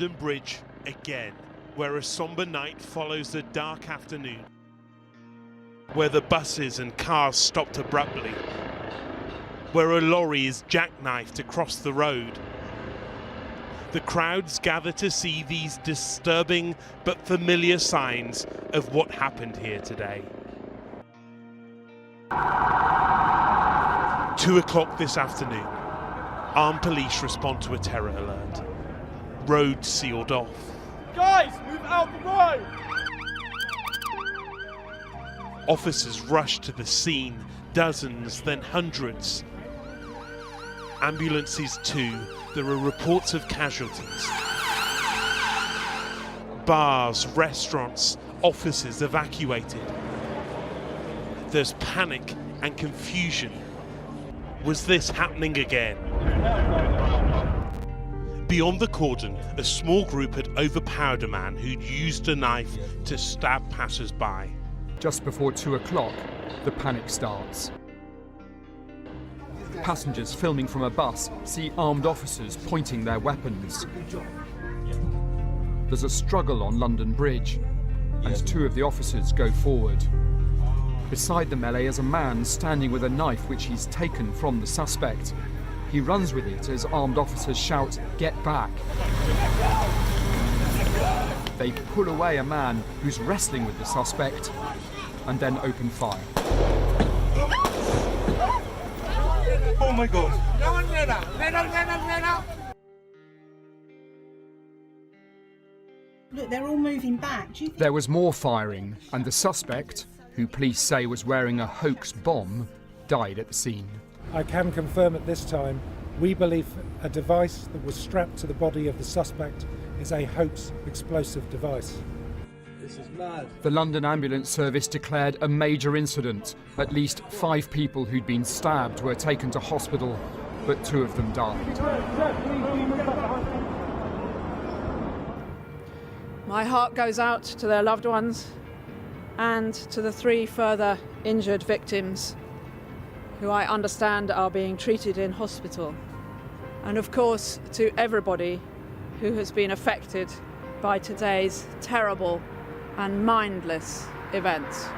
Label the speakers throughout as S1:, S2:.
S1: London Bridge again, where a sombre night follows a dark afternoon, where the buses and cars stopped abruptly, where a lorry is jackknifed across the road. The crowds gather to see these disturbing but familiar signs of what happened here today. 2 o'clock this afternoon, armed police respond to a terror alert. Roads sealed off.
S2: Guys, move out the road!
S1: Officers rush to the scene, dozens, then hundreds. Ambulances too. There are reports of casualties. Bars, restaurants, offices evacuated. There's panic and confusion. Was this happening again? Beyond the cordon, a small group had overpowered a man who'd used a knife to stab passers-by.
S3: Just before 2 o'clock, the panic starts. Passengers filming from a bus see armed officers pointing their weapons. There's a struggle on London Bridge, and 2 of the officers go forward. Beside the melee is a man standing with a knife which he's taken from the suspect. He runs with it as armed officers shout, "Get back!" They pull away a man who's wrestling with the suspect and then open fire.
S2: Oh my God!
S4: Look, they're all moving back. Do you think...
S3: There was more firing, and the suspect, who police say was wearing a hoax bomb, died at the scene.
S5: I can confirm at this time, we believe a device that was strapped to the body of the suspect is a hoax explosive device.
S2: This is mad.
S3: The London Ambulance Service declared a major incident. At least 5 people who'd been stabbed were taken to hospital, but 2 of them died.
S6: My heart goes out to their loved ones and to the 3 further injured victims who I understand are being treated in hospital. And of course to everybody who has been affected by today's terrible and mindless events.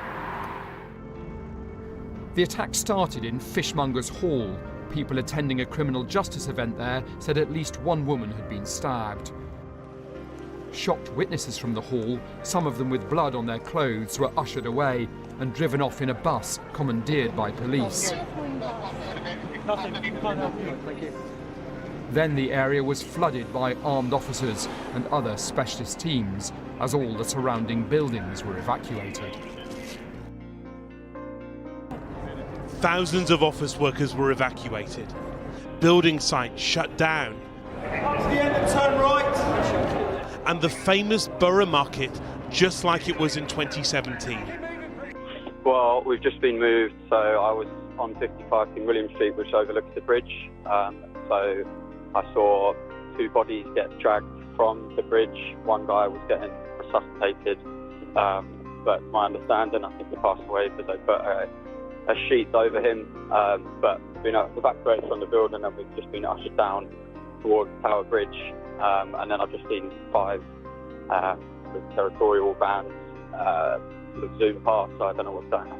S3: The attack started in Fishmongers Hall. People attending a criminal justice event there said at least 1 woman had been stabbed. Shocked witnesses from the hall, some of them with blood on their clothes, were ushered away and driven off in a bus commandeered by police. Then the area was flooded by armed officers and other specialist teams as all the surrounding buildings were evacuated.
S1: Thousands of office workers were evacuated. Building sites shut down.
S2: Up to the end and turn right.
S1: And the famous Borough Market, just like it was in 2017.
S7: Well, we've just been moved, so I was on 55 King William Street, which overlooks the bridge. So I saw 2 bodies get dragged from the bridge. 1 guy was getting resuscitated, but my understanding, I think he passed away because they put a sheet over him. But we've been evacuated from the building and we've just been ushered down towards Tower Bridge. And then I've just seen 5 with territorial vans zoom past, so I don't know what's going on.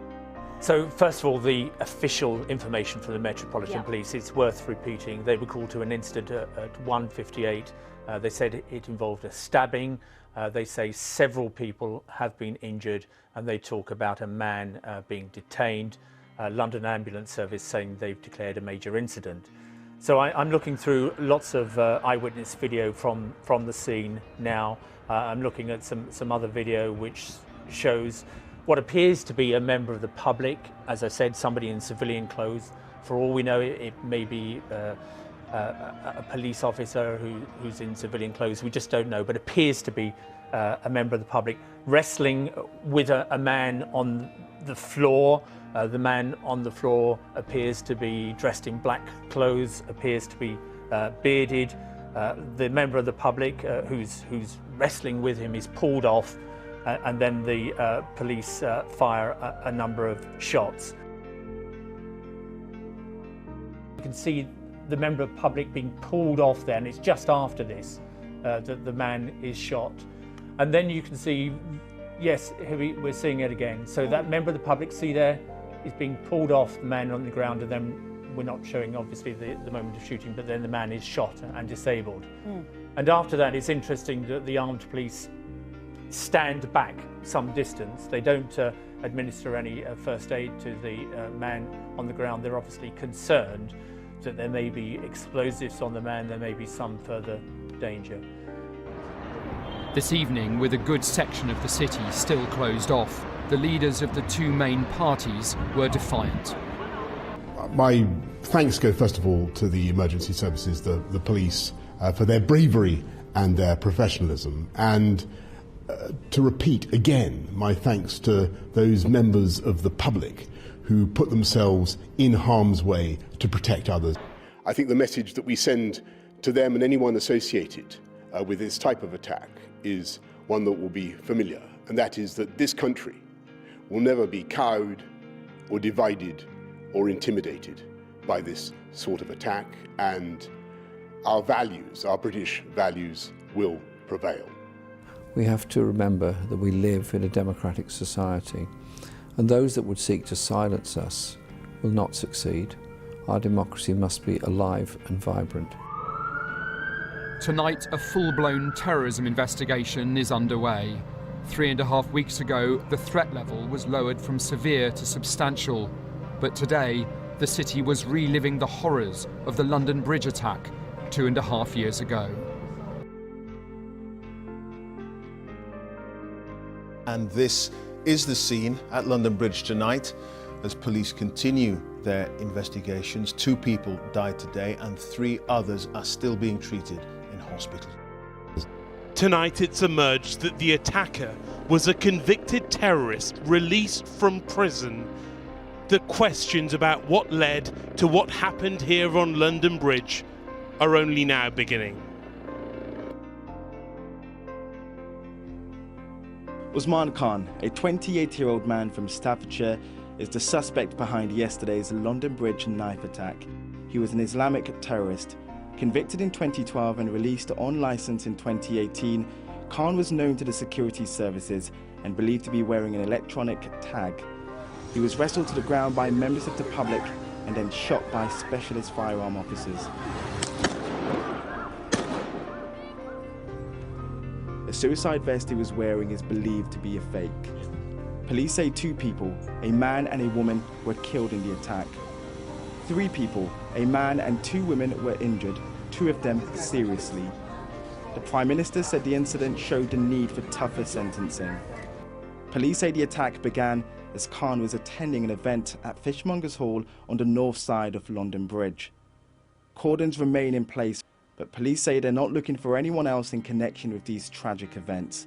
S8: So first of all, the official information from the Metropolitan Police, it's worth repeating. They were called to an incident at 1:58. They said it involved a stabbing. They say several people have been injured, and they talk about a man being detained. London Ambulance Service saying they've declared a major incident. So I'm looking through lots of eyewitness video from the scene now. I'm looking at some other video which shows what appears to be a member of the public. As I said, somebody in civilian clothes. For all we know, it may be a police officer who's in civilian clothes. We just don't know, but appears to be a member of the public wrestling with a man on the floor. The man on the floor appears to be dressed in black clothes, appears to be bearded. The member of the public who's wrestling with him is pulled off, and then the police fire a number of shots. You can see the member of the public being pulled off there, and it's just after this that the man is shot. And then you can see, yes, here we're seeing it again. So that member of the public, see there, is being pulled off, the man on the ground, and then we're not showing obviously the moment of shooting, but then the man is shot and disabled. And after that, it's interesting that the armed police stand back some distance. They don't administer any first aid to the man on the ground. They're obviously concerned that there may be explosives on the man, there may be some further danger.
S3: This evening, with a good section of the city still closed off, the leaders of the two main parties were defiant.
S4: My thanks go first of all to the emergency services, the police, for their bravery and their professionalism, and to repeat again my thanks to those members of the public who put themselves in harm's way to protect others. I think the message that we send to them and anyone associated with this type of attack is one that will be familiar, and that is that this country will never be cowed or divided or intimidated by this sort of attack, and our values, our British values, will prevail.
S9: We have to remember that we live in a democratic society, and those that would seek to silence us will not succeed. Our democracy must be alive and vibrant.
S3: Tonight, a full-blown terrorism investigation is underway. 3.5 weeks ago, the threat level was lowered from severe to substantial. But today, the city was reliving the horrors of the London Bridge attack 2.5 years ago.
S10: And this is the scene at London Bridge tonight as police continue their investigations. 2 people died today and 3 others are still being treated in hospital.
S1: Tonight it's emerged that the attacker was a convicted terrorist released from prison. The questions about what led to what happened here on London Bridge are only now beginning.
S11: Usman Khan, a 28-year-old man from Staffordshire, is the suspect behind yesterday's London Bridge knife attack. He was an Islamic terrorist. Convicted in 2012 and released on licence in 2018, Khan was known to the security services and believed to be wearing an electronic tag. He was wrestled to the ground by members of the public and then shot by specialist firearm officers. The suicide vest he was wearing is believed to be a fake. Police say 2 people, a man and a woman, were killed in the attack. 3 people, a man and 2 women, were injured, 2 of them seriously. The Prime Minister said the incident showed the need for tougher sentencing. Police say the attack began as Khan was attending an event at Fishmongers Hall on the north side of London Bridge. Cordons remain in place, but police say they're not looking for anyone else in connection with these tragic events.